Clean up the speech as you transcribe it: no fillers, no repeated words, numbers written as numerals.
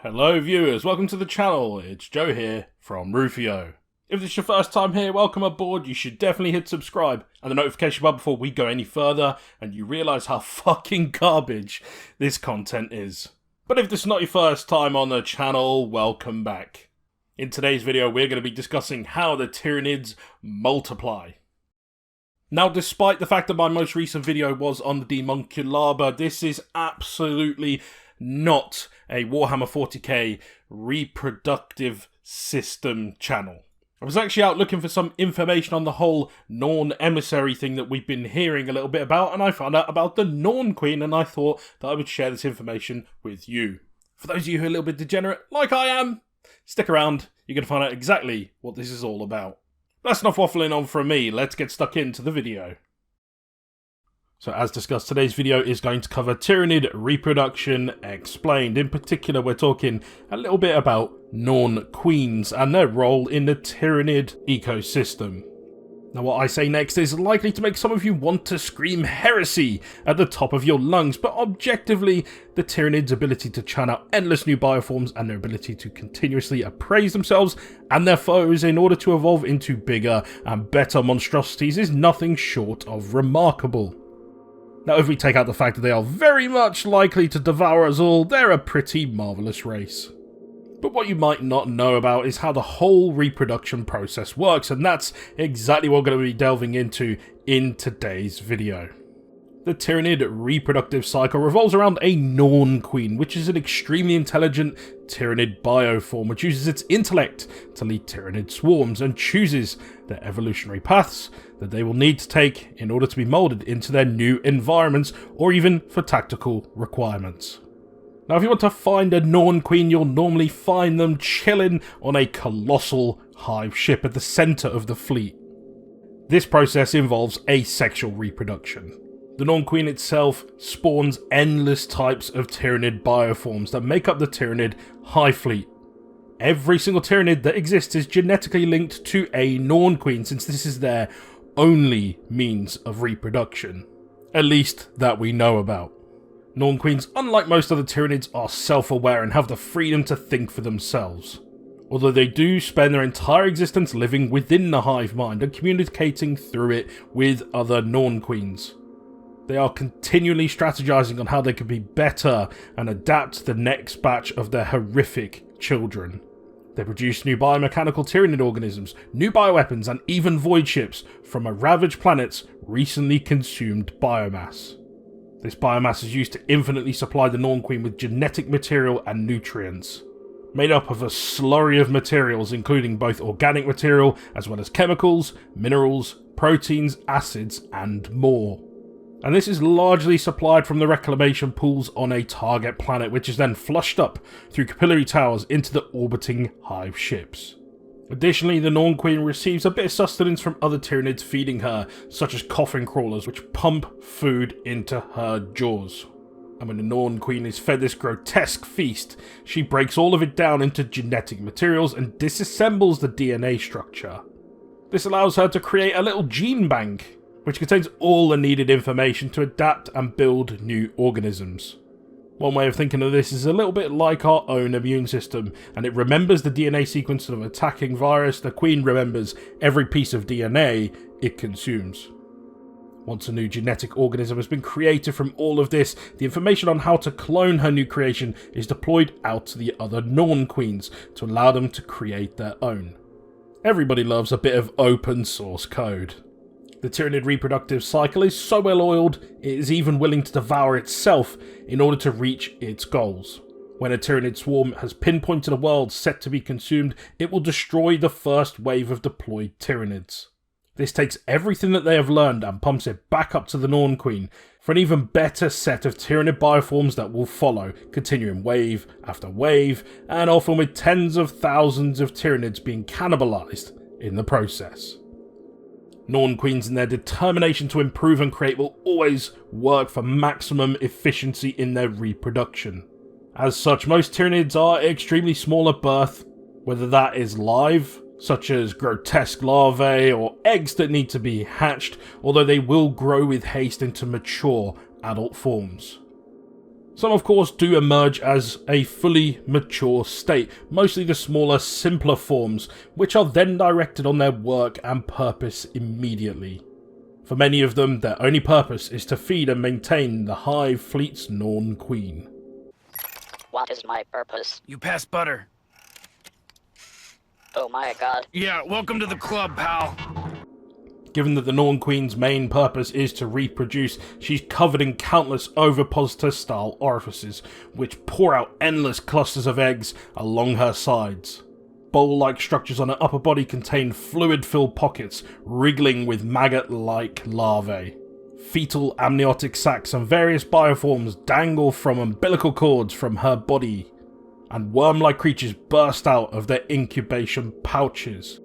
Hello viewers, welcome to the channel. It's Joe here from Rufio. If this is your first time here, welcome aboard. You should definitely hit subscribe and the notification bell before we go any further and you realise how fucking garbage this content is. But if this is not your first time on the channel, welcome back. In today's video we're going to be discussing how the Tyranids multiply. Now, despite the fact that my most recent video was on the Demonculaba, this is absolutely not a Warhammer 40K reproductive system channel. I was actually out looking for some information on the whole Norn emissary thing that we've been hearing a little bit about, and I found out about the Norn Queen, and I thought that I would share this information with you. For those of you who are a little bit degenerate, like I am, stick around, you're going to find out exactly what this is all about. That's enough waffling on from me, let's get stuck into the video. So as discussed, today's video is going to cover Tyranid Reproduction Explained. In particular, we're talking a little bit about Norn Queens and their role in the Tyranid ecosystem. Now what I say next is likely to make some of you want to scream heresy at the top of your lungs, but objectively, the Tyranids' ability to churn out endless new bioforms and their ability to continuously appraise themselves and their foes in order to evolve into bigger and better monstrosities is nothing short of remarkable. Now, if we take out the fact that they are very much likely to devour us all, they're a pretty marvellous race. But what you might not know about is how the whole reproduction process works, and that's exactly what we're going to be delving into in today's video. The Tyranid reproductive cycle revolves around a Norn Queen, which is an extremely intelligent Tyranid bioform which uses its intellect to lead Tyranid swarms and chooses the evolutionary paths that they will need to take in order to be moulded into their new environments or even for tactical requirements. Now, if you want to find a Norn Queen, you'll normally find them chilling on a colossal hive ship at the centre of the fleet. This process involves asexual reproduction. The Norn Queen itself spawns endless types of Tyranid bioforms that make up the Tyranid hive fleet. Every single Tyranid that exists is genetically linked to a Norn Queen, since this is their only means of reproduction. At least that we know about. Norn Queens, unlike most other Tyranids, are self-aware and have the freedom to think for themselves. Although they do spend their entire existence living within the hive mind and communicating through it with other Norn Queens. They are continually strategizing on how they can be better and adapt to the next batch of their horrific children. They produce new biomechanical Tyranid organisms, new bioweapons, and even void ships from a ravaged planet's recently consumed biomass. This biomass is used to infinitely supply the Norn Queen with genetic material and nutrients. Made up of a slurry of materials including both organic material as well as chemicals, minerals, proteins, acids, and more. And this is largely supplied from the reclamation pools on a target planet, which is then flushed up through capillary towers into the orbiting hive ships. Additionally, the Norn Queen receives a bit of sustenance from other Tyranids feeding her, such as coffin crawlers, which pump food into her jaws. And when the Norn Queen is fed this grotesque feast, she breaks all of it down into genetic materials and disassembles the DNA structure. This allows her to create a little gene bank, which contains all the needed information to adapt and build new organisms. One way of thinking of this is a little bit like our own immune system, and it remembers the DNA sequence of an attacking virus. The Queen remembers every piece of DNA it consumes. Once a new genetic organism has been created from all of this, the information on how to clone her new creation is deployed out to the other Norn Queens to allow them to create their own. Everybody loves a bit of open source code. The Tyranid reproductive cycle is so well oiled, it is even willing to devour itself in order to reach its goals. When a Tyranid swarm has pinpointed a world set to be consumed, it will destroy the first wave of deployed Tyranids. This takes everything that they have learned and pumps it back up to the Norn Queen for an even better set of Tyranid bioforms that will follow, continuing wave after wave, and often with tens of thousands of Tyranids being cannibalized in the process. Norn Queens and their determination to improve and create will always work for maximum efficiency in their reproduction. As such, most Tyranids are extremely small at birth, whether that is live, such as grotesque larvae or eggs that need to be hatched, although they will grow with haste into mature adult forms. Some of course do emerge as a fully mature state, mostly the smaller, simpler forms, which are then directed on their work and purpose immediately. For many of them, their only purpose is to feed and maintain the Hive Fleet's Norn Queen. What is my purpose? You pass butter. Oh my god. Yeah, welcome to the club, pal. Given that the Norn Queen's main purpose is to reproduce, she's covered in countless ovipositor-style orifices, which pour out endless clusters of eggs along her sides. Bowl-like structures on her upper body contain fluid-filled pockets, wriggling with maggot-like larvae. Fetal amniotic sacs and various bioforms dangle from umbilical cords from her body, and worm-like creatures burst out of their incubation pouches.